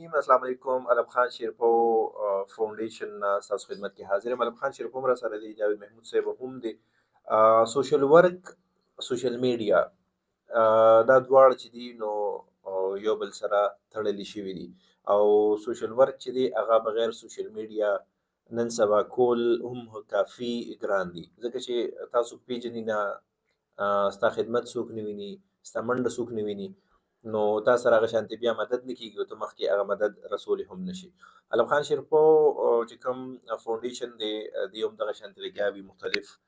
السلام علیکم. علم خان شیرپو فاونډیشن ستاسو خدمت کې حاضر یم. علم خان شیرپو را سره دی، جاوید محمود صاحب هم دی. سوشل ورک، سوشل میډیا، دا دواړه چې دي نو یو بل سره تړلي شوي دي، او سوشل ورک چې دی هغه بغیر سوشل میډیا نن سبا کول هم کافي ګران دي، ځکه چې تاسو پیژنئ نه، ستا خدمت څوک نه ویني، ستا منډه څوک نه ویني، نو تا سره هغه شانتي بیا مدد نه کېږي او ته مخکې هغه مدد رسولی هم نشي. علم خان شیرپو چې کوم فاونډیشن دی، دی هم دغه شانتي لګیا وي. مختلف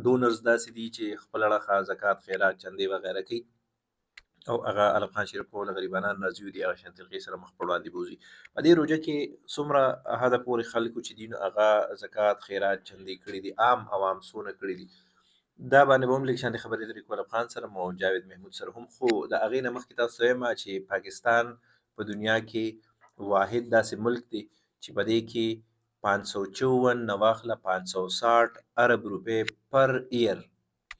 ډونرز داسې دي چې خپله اړخه زکات، خیرات، چندې وغیره کوي، او هغه علم خان شیرپو له غریبانان راځي دي، هغه شانتي هغې سره مخ پر وړاندې بوځي. په دې روژه کې څومره حده پورې خلکو چې دي نو هغه زکات، خیرات، چندې کړي دي، عام عوام څونه کړي دي، دا باندې به هم لږ شانتې خبرې لري کوو علم خان سره او جاوید محمود سره هم. خو د هغې نه مخکې تاسو ته وایم چې پاکستان په دنیا کې واحد داسې ملک دی چې په دې کې 554 نه واخله 560 ارب روپۍ پر ایر،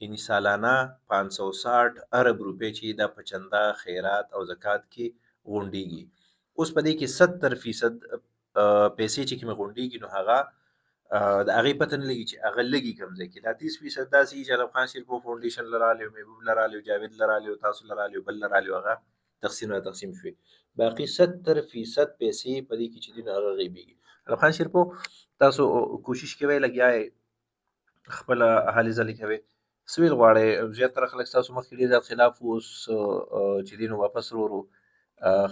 یعنې سالانه 560 ارب روپۍ چې دا په چنده، خیرات او زکات کې غونډېږي. اوس په دې کې 70% پیسې چې کومې غونډېږي نو هغه د هغې پته نه لګي چې هغه لګي کوم ځای کې. دا 30% داسې وي چې علم خان شیرپو فاونډیشن له راغلی، محبوب له راغلی، جاوید له راغلی، تاسو له راغلی، بل له راغلی، هغه تقسیم را تقسیم شوي. باقي 70% پیسې په دې کې چې دي نو هغه غیبېږي. علم خان شیرپو تاسو کوشش کوئ، لګیا یې، خپله هلې ځلې کوئ، څه ویل غواړئ؟ زیاتره خلک ستاسو مخکې ډېر زیات خلاف و، اوس چې دی نو واپس ورو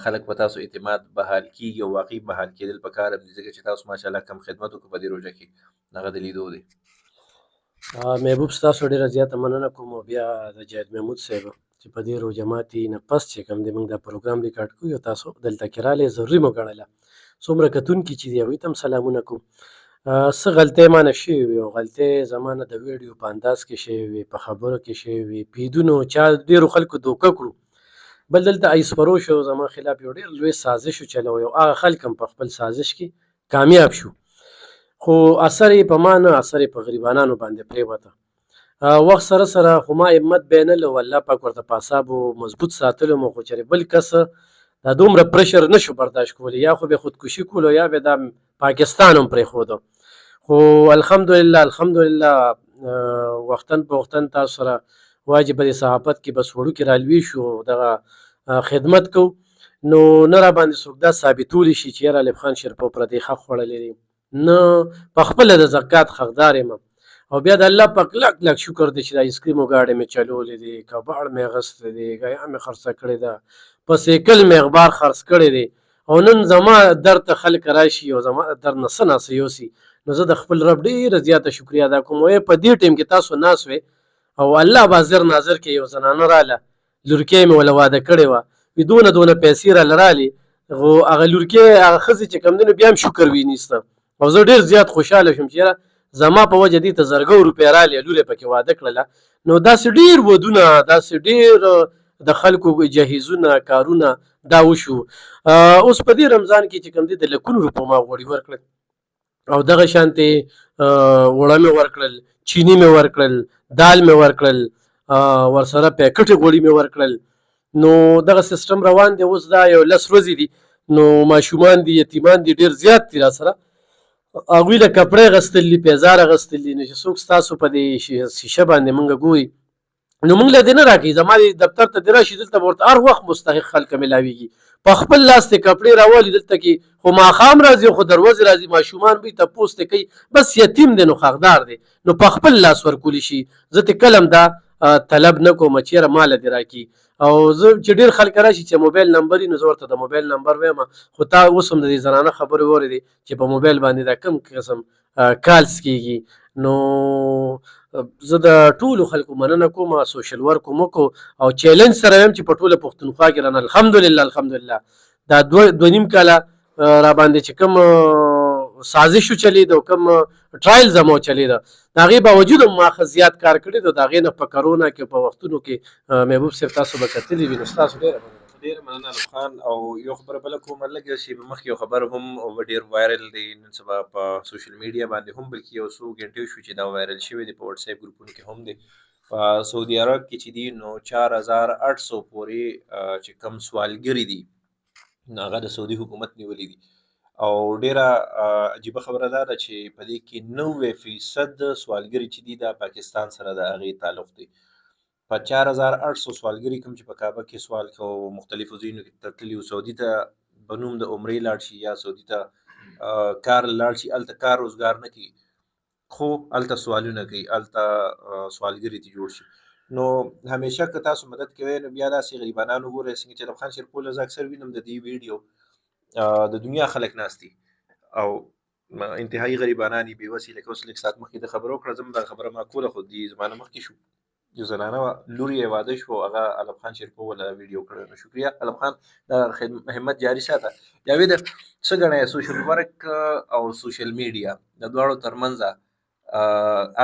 خلک په تاسو اعتماد بحال کېږي او واقعي بحال کېدل پکار هم دي، ځکه چې تاسو ماشاءالله کم خدمت وکړو په دې روژه کې، هغه د لیدو دی. محبوب ستاسو ډېره زیاته مننه کوم، او بیا د جاوید محمود صاحب چې په دې روژه ماتي نه پس چې کوم دی موږ دا پروګرام ریکارډ کوو، او تاسو دلته کې راغلئ، ضروري مو ګڼله. څومره کتونکي چې دي هغوی ته هم سلامونه کوم. څه غلطۍ مانه شوې وي، او غلطۍ زما نه د ویډیو په انداز کې شوې وي، په خبرو کې شوې وي، پیدونو چا ډېرو خلکو دوکه کړو. بل دلته ایس فروش او زما خلاف یو ډېر لوی سازش وچلوی، او هغه خلک هم په خپل سازش کې کامیاب شو، خو اثر یې په ما نه، اثر یې په غریبانانو باندې پرېوته. وخت سره سره خو ما همت بینلو، الله پاک ورته په اعصابو مضبوط ساتلو مو، خو چېرې بل کس دا دومره پرشر نشو برداشت کولی، یا خو به خودکشي کولو یا به دا پاکستان هم پرېښودو. خو الحمدلله الحمدلله وختن په وختن تاسو سره واجب د صحافت کې بس وړوکې رالوي شو، دغه خدمت کو، نو نه را باندې څوک دا ثابتولی شي چې یاره علم خان شیرپو پردی حق خوړلی دی، نه په خپله د زکات حقدار یم. او بیا د الله پاک لک لک شکر دی چې د ایسکریمو ګاډۍ مې چلولی دی، کباړ مې اخیستی دی، ګیا مې خرڅه کړې ده، په سیکل مې اخبار خرڅ کړی دی، او نن زما در ته خلک راشي او زما در نه څه ناسه یوسي، نو زه د خپل رب ډېره زیاته شکریه ادا کوم. په دې ټیم کې تاسو ناست وئ او الله بازر ناظر کې یو زنانه راله، لورکۍ مې وله واده کړې وه، وي دونه دونه پیسې راله رالې، خو هغه لورکۍ هغه ښځې چې کوم دی نو بیا هم شکر وینیسته، او زه ډېر زیات خوشحاله شوم چې یاره زما په وجه دې ته زرګو روپۍ رالې، لور یې پکې واده کړله. نو داسې ډېر ودونه، داسې ډېر د خلکو جهیزونه، کارونه دا وشو. اوس په دې رمضان کې چې کوم دی د لکونو روپو ما غوړي ورکړل، او دغه شانتې وړه مې ورکړل، چینی مې ورکړل، دال مې ورکړل، ورسره پیکټې غوړي مې ورکړل. نو دغه سیستم روان دی. اوس دا یو 10 ورځې دي، نو ماشومان دي، یتیمان دي، ډېر زیات دي را سره، هغوی له کپړې اخیستل دي، پیزار اخیستل دي، نو چې څوک ستاسو په دې شیشه باندې موږ ګوري نو موږ له دې نه راکوي، زما دفتر ته دې راشي، دلته به ورته هر وخت مستحق خلک میلاویږي، په خپل لاس دې کپړې راولي دلته کې، خو ماښام راځي خو دروازې راځي، ماشومان به یې تپوس دې کوي، بس یتیم دی نو حقدار دی، نو په خپل لاس ورکولی شي. زه ترې کله هم دا طلب نه کوم چې یاره ماله دې راکړي، او زه چې ډېر خلک راشي چې موبایل نمبر وي نو زه ورته د موبایل نمبر وایم، خو تا اوس هم د دې زنانه خبرې واورېدې چې په موبایل باندې دا کوم قسم کالس کېږي. نو زه د ټولو خلکو مننه کوم، سوشل ورک مو وکړو، او چیلنج سره وایم چې په ټوله پښتونخوا کې رانه الحمدلله الحمدلله دا دوه نیم کاله را باندې چې کوم سازش چلېده او کوم ټرایل زما چلېده، د هغې باوجود هم ما ښه زیات کار کړی دی. د هغې نه په کرونا کې په وختونو کې محبوب صاحب تاسو به کتلي وي، نو ستاسو ډېره مننه. ډېر مننه علم خان. او یو خبره بله کومه، لږ شی مخکې یو خبر هم ډېر وایرل دی نن سبا په سوشل میډیا باندې هم، بلکې یو څو ګنټې شو چې دا وایرل شوی دی، په وټساپ ګروپونو کې هم دی. په سعودي عرب کې چې دي نو 4800 پورې چې کم سوالګري دي نو هغه د سعودي حکومت نیولې دي. او ډیره عجیبه خبره دا ده چې په دې کې 90% سوالګري چې دي دا پاکستان سره د هغې تعلق دی. په 4800 سوالګري کوم چې په کعبه کې سوال کوو مختلفو ځایونو کې تللي وو، سعودي ته په نوم د عمرې لاړ شي یا سعودي ته کار لاړ شي، هلته کار روزګار نه کوي خو هلته سوالونه کوي، هلته سوالګري ته جوړ شي. نو همیشه که تاسو مدد کوئ نو بیا داسې غریبانان وګورئ څنګه چې ایلم خان شیرپور زه اکثر وینم د دې ویډیو د دنیا خلک ناست دي او انتهایی غریبانان دي بېوسې. لکه اوس لږ ساعت مخکې د خبره وکړه، زه دا خبره ما کوله خو دې زما نه مخکې شو یو زنانه وه لور یې واده شو هغه علم خان شیرپور وله ویډیو کړی. نو شکریه علم خان، دا همت جاري ساته. جاوید څه ګڼئ سوشل ورک او سوشل میډیا د دواړو ترمنځ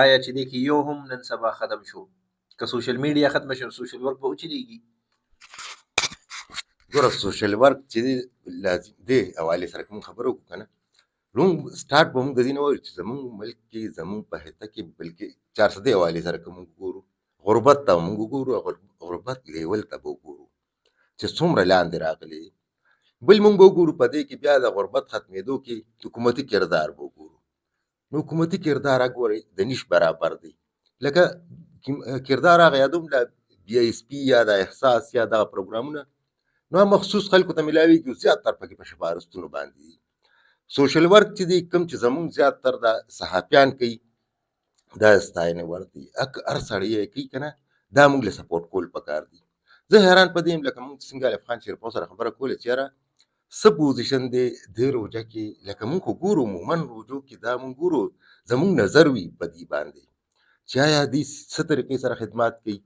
آیا چې دې کې یو هم نن سبا ختم شو؟ که سوشل میډیا ختم شو سوشل ورک به وچلیږي؟ ګوره سوشل ورک چې دی لازم دی حوالې سره کوم خبره وکړو که نه لومړ سټارټ به موږ د دې نه وایو چې زموږ ملک کې زموږ په حته کې بلکې 400 حوالې سره که موږ وګورو غربت ته موږ وګورو، غربت لیول ته به وګورو چې څومره لاندې راغلی. بل موږ به وګورو په دې کې بیا د غربت ختمېدو کې حکومتي کردار به وګورو. نو حکومتي کردار ګورئ د نیش برابر دی. لکه کردار هغه یادوم د BSP یا د احساس یا دغه پروګرامونه نو مخصوص خلکو ته ملاویږي، زیاتره پکې په سپارښتنو باندې دي. سوشل ورک چې دی کوم چې زمونږ زیاتره د صحافیان کوي دا ستاینې وړ دی، هر سړی یې کوي که نه دا موږ له سپورټ کول پکار دي. زه حیران په دې یم لکه موږ څنګه الف خان شیرپور سره خبره کوله چې یاره څه پوزیشن دی دې روژه کې، لکه موږ خو ګورو عموما روژو کې دا موږ ګورو زمونږ نظر وي په دې باندې چې آیا دې څه طریقې سره خدمات کوي،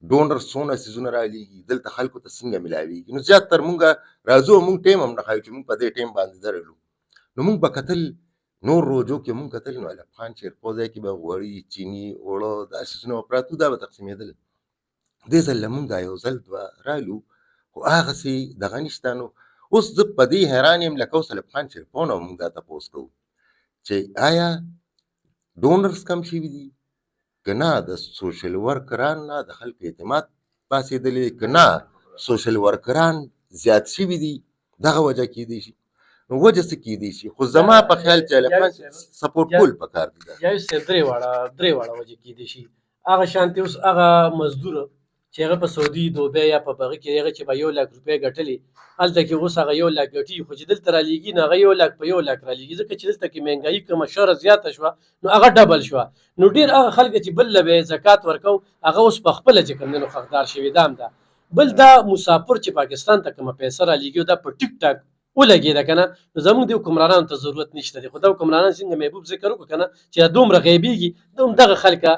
ډونر څونه څیزونه رالیږي، دلته خلکو ته څنګه ملاویږي. نو زیاتر مونږ راځو موږ ټیم هم نه ښایو چې موږ په دې ټیم باندې درلو. نو موږ به کتل نور روژو کې موږ کتل نو الف خان شیرپور ځای کې به غوړي چیني اوړه دا څیزونه به پراته دا به تقسیمېدل. دې ځل له موږ یو ځل دوه رالو خو هغسې دغه نشته. نو اوس زه په دې حیران یم لکه اوس الف خان شیرپور نه موږ دا تپوس کوو چې آیا ډونرز کم شوي دي که نه د سوشل ورکران نه د خلکو اعتماد پاسېدلی که نه سوشل ورکران زیات شوي دي، دغه وجه کېدی شي. نو وجه څه کېدی شي؟ خو زما په خیال چې سپورټ کول پکار دي. یا صرف درې واړه وجه کېدی شي. هغه شانتي اوس هغه مزدور چې هغه په سعودي دوبۍ یا په بغه کې هغه چې به 1 لک روپۍ ګټلې هلته کې اوس هغه 1 لک ګټي خو چې دلته رالیږي نو هغه 1 لک په 1 لک رالیږي ځکه چې دلته کې مهنګایي کومه شره زیاته شوه نو هغه ډبل شوه. نو ډېر هغه خلک چې بل له به زکات ورکو هغه اوس په خپله چې کوم دی نو حقدار شوي دا هم ده. بل دا مسافر چې پاکستان ته کومه پیسه رالیږي دا په ټیک ټاک ولګېده که نه نو زموږ د حکمرانانو ته ضرورت نشته دی. خو دا حکمرانان څنګه محبوب ذکر وکړو که نه چې دومره غیبېږي دغه خلکه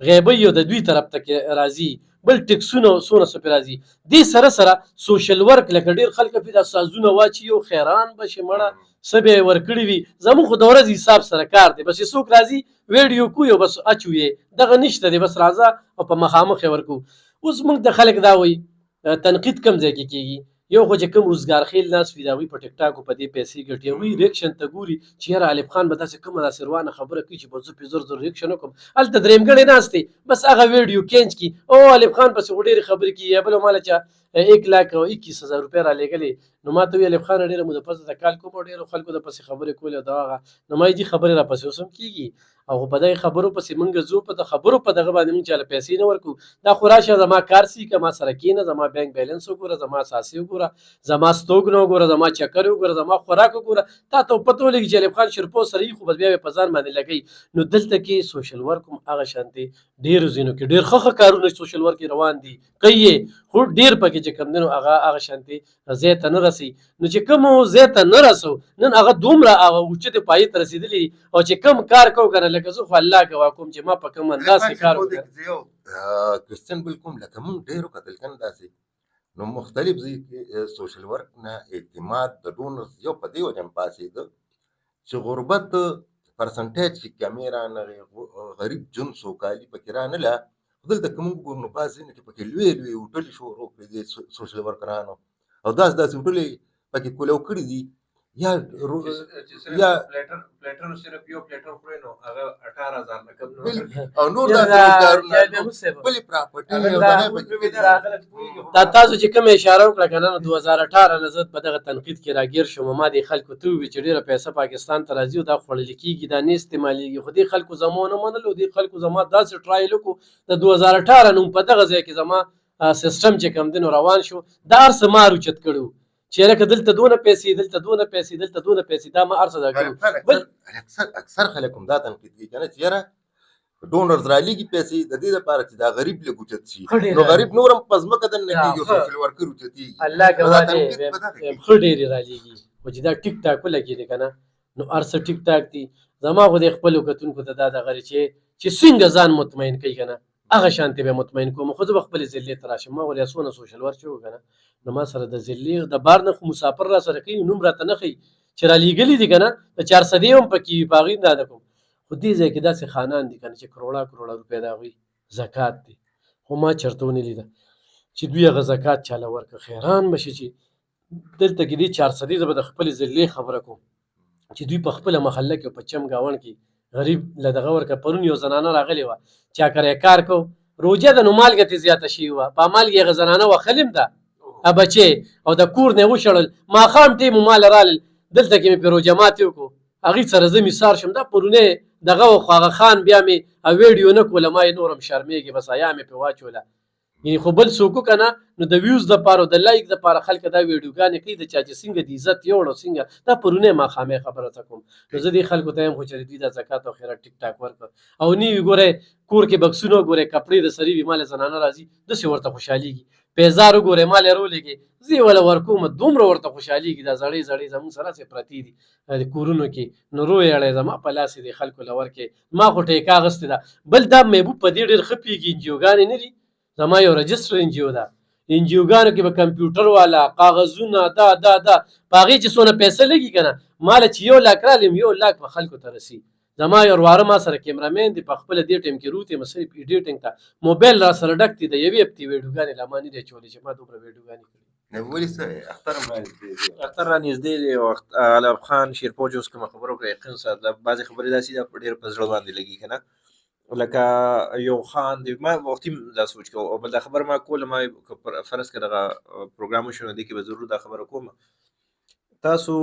غیبوي او د دوی طرف ته راځي بل ټکسونه څونه څه پرې راځي. دې سره سره سوشل ورک لکه ډېر خلک پرې دا سازونه واچي او خیران به شي مړه څه به یې ورکړي وي. زموږ خو د ورځې حساب سره کار دی، بس یې څوک راځي ویډیو کوي او بس اچو یې دغه نشته دی، بس راځه او په مخامخ یې ورکو. اوس موږ د خلک دا وایي تنقید کم ځای کې کېږي. یو خو چې کوم روزګار خیل ناس وي د هغوی په ټیک ټاک په دې پیسې ګټي هغوی ریکشن ته ګوري چې یاره الف خان به داسې کومه داسې روانه خبره کوي چې به زه پرې زر ریکشن وکړم. هلته درېیمګړی ناست دی بس هغه ویډیو کینچ کړي او الف خان پسې خو ډېرې خبرې کوي. یا بل ماله چا 1,21,000 روپۍ رالیږلې نو ما ته وویل الف خان ډېره موده پس د کال کوم او ډېرو خلکو د پسې خبرې کولې او دغه نو ما یې دې خبرې راپسې اوس هم کېږي او په دغې خبرو پسې موږ ځو په د خبرو په دغه باندې موږ چاله پیسې نه ورکوو. دا خو راشه زما کار سیکه ما سره کښېنه زما بینک بیلنس وګوره زما اساسي وګوره زما ستوګنه وګوره زما چکر وګوره زما خوراک وګوره تا ته پته ولګي چې الف خان شیرپور سره یي خو بس بیا یې په ځان باندې لګوي. نو دلته کې سوشل ورک هم هغه شانتې ډېرو ځینو کې ډېر ښه کارونه سوشل ورک روان دي کوي یې خو ډېر پکې چې کوم دی نو هغه شانتې ځای ته نه رسي. نو چې کوم ځای ته نه رسو نن هغه دومره هغه اوچتې پایې ته رسېدلي او چې کوم کار کوو که نه لکه زه خو الله ګواه کوم چې ما په کوم انداز کې کار وکړ کوېسچن بل کوم لکه موږ ډېرو کتل کنه داسې نو مختلف ځای کې سوشل ورک نه اعتماد د ډونرز یو په دې وجه هم پاسېده چې غربت پرسنټیج کې کمې رانغې غریب جون سوکالي پکې رانله. دلته که موږ وګورو نو بعض ځایونو کې پکې لویې لویې هوټلې شروع کړې دي سوشل ورکرانو او داسې هوټلې پکې کولو کړي دي یا یا پلیټر صرف یو پلیټر خوري نو هغه 18000 نه کم او نور داسې روزګارونه بلې پراپرټي دا تاسو چې کوم اشاره وکړه کنه نو 2018 نه زه په دغه تنقید کې راګیر شوم ما د خلکو ته وی چې ډیره پیسې پاکستان ته راځي او دا خوړل کیږي دا نه استعمالېږي خو دې خلکو زمونه منلو دې خلکو زما داسې ټرایل وکړو د 2018 نو په دغه ځای کې زما سیستم چې کوم دین روان شو دا ارس مارو چت کړو چې لکه دلته دونه پیسې دلته دونه پیسې دلته دونه پیسې دا ما ارسه دا کړو بل اکثر خلک هم دا تنقید کوي کنه چې یاره ډونرز را لګي پیسې د دې لپاره چې دا غریب له ګوچت شي نو غریب نورم پزمکه د نه کیږي سوشل ورکر چتي الله ګواډي خډيري را لګي او چې دا ټیک ټاک ولګي کنه نو ارسه ټیک ټاک دي زما خو د خپل کتونکو ته دا غری چې څنګه ځان مطمئن کوي کنه هغه شانتي به مطمئن کوم خو زه خپل ذلې تراشم ما ولې سونه سوشل ورک شو کنه نو ما سره د ذلې د بار نه مسافر را سره کوي نوم راته نه خي چې را لېګلې دي کنه د 400 هم پکې باغی نه ده کوم خو دې ځکه داسې خانان دي کنه چې کروڑا روپیا دا وي زکات دي خو ما چرته ونی لیده چې دوی غ زکات چاله ورک خیران بشي چې دلته کې دي 400 زبر د خپل ذلې خبره کوم چې دوی په خپل محله کې په چم گاون کې غریب لدغه ورکه پرون یو زنانه راغلی و چا کرے کار کو روجه د نومال کې زیاته شي و په مال کې غزنانه و خلم ده ابچه او د کور نه وشړل ما خام ټیم مال رال دلته کې په روجمات یو کو اغه سره زمي سار شم دا پرونه دغه خواغه خان بیا می ا ویډیو نه کوله ما نورم شرمېږي بس ایا می په واچوله یعنی خو بل څوک کنه نو د ویوز د پاره د لایک د پاره خلک دا ویډیوګانې کوي د چا چې څنګه د عزت یوړو څنګه دا پرونه ما خامې خبره تکوم نو زه دې خلکو ته هم خو چې دوی د زکات او خیرات ټیک ټاک ورک او نی ګوره کور کې بکسونو ګوره کپړې د سری مال زنانه راځي د څه ورته خوشحاليږي پیزار ګوره مال رولېږي زی ولا ورکوم دومره ورته خوشحاليږي دا زړې زمون سره سي پرتی دي د کورونو کې نو روې اړې زما په لاس دي خلکو لور کې ما خو ټیکا غست ده بل دا مې په دې ډېر خپيږي انجیوګان نه دي زما یو رجستر انجیو ده انجیوګانو کې به کمپیوټر والا کاغذونه دا باغې چې سونه پیسې لګي کنه مال چې 1 لاک رالم 1 لاک په خلکو ته رسی زما یو واره ما سره کیمرامین دی په خپل دې ټیم کې روته مسری ایډیټینګ ته موبایل را سره ډک دی د یوې هفتې ویډیوګانې لمانی دی چولې چې ما دومره ویډیوګانې نه ولې څه اختر را نږدې دی وخت علب خان شیرپوج اوس کوم خبرو کوي یقین سره د بعضې خبرې داسې د ډېر په زړه باندې لګي کنه لکه یو خان دی ما وختي دا سوچ کو او بل دا خبر ما کول ما فرض کړه پروګرام شونه دی کې به ضرور دا خبره کوم تاسو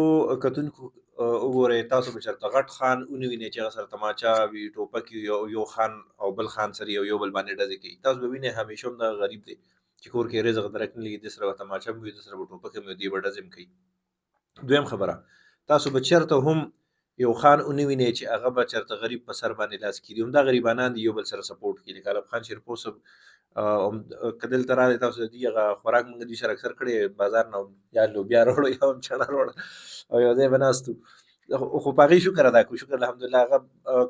کتونکو وګورئ تاسو به چرته غټ خان اونوینه چې سره تماچا وی ټوپک یو خان او بل خان سره یو بل باندې ډزې کوي تاسو به وینئ همیشه هم دا غریب دی چې کور کې رزق درک نه لګي د سره تماچا وي د سره ټوپک هم دی ډزې کوي دویم خبره تاسو به چرته هم یو خان اونوینه چې هغه به چرته غریب په سر باندې لاس کړي هم دا غریبانان دی یو بل سره سپورټ کوي لکه علب خان شیرپور صاحب کدل تراله تاسو دی هغه خوراک موږ دي سره اکثر کړي بازار نه یا لوبیا وروړو یا هم چنا وروړو او یو ځای بناستو خو پاغي شکر ادا کو شکر الحمدلله هغه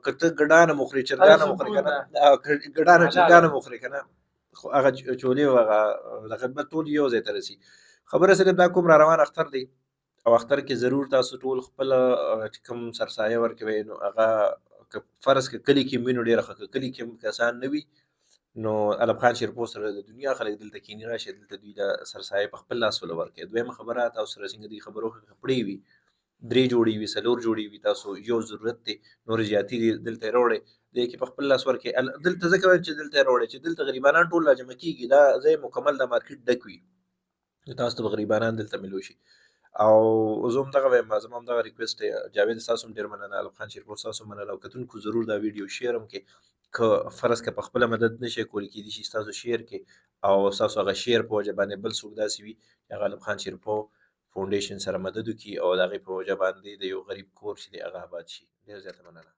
کته ګډانه مخري چرګانه مخري کنه ګډانه چرګانه مخري کنه خو هغه چولې هغه د خدمت ټول یو ځای ته رسي خبره سره دا کوم را روان اختر دی او اختر کې ضرور تاسو ټول خپل کوم سرسایه ورکوي نو هغه فرض کې کلی کې مينو ډیره خکه کلی کې کسان نوي نو علب خان شیرپور سره د دنیا خلک دلته کینی راشي دلته دوی د سرسایه په خپل لاس ول ورکوي دویمه خبره تاسو سره څنګه دی خبرو خپړې وي درې جوړي وي سلور جوړي وي تاسو یو ضرورت دی نور زیاتی دلته وروړي د کې په خپل لاس ورکوي دلته ځکه چې دلته وروړي چې دلته غریبانان ټول راجمع کیږي دا ځای مکمل د مارکیټ ډک وي تاسو ته غریبانان دلته ملوشي او زوم دغه وایم زموږ دغه ریکوست جاوید تاسو ډیر مننه علب خان شیرپور تاسو مننه او کتونکو ضرور دا ویډیو شیر هم کې ک فرض ک په خپل مدد نشي کول کې دي چې تاسو شیر کې او تاسو هغه شیر په وجه باندې بل څوک داسي وي چې علب خان شیرپور فاونډیشن سره مدد وکي او دغه په وجه باندې د یو غریب کور چې هغه آباد شي ډیر زیاته مننه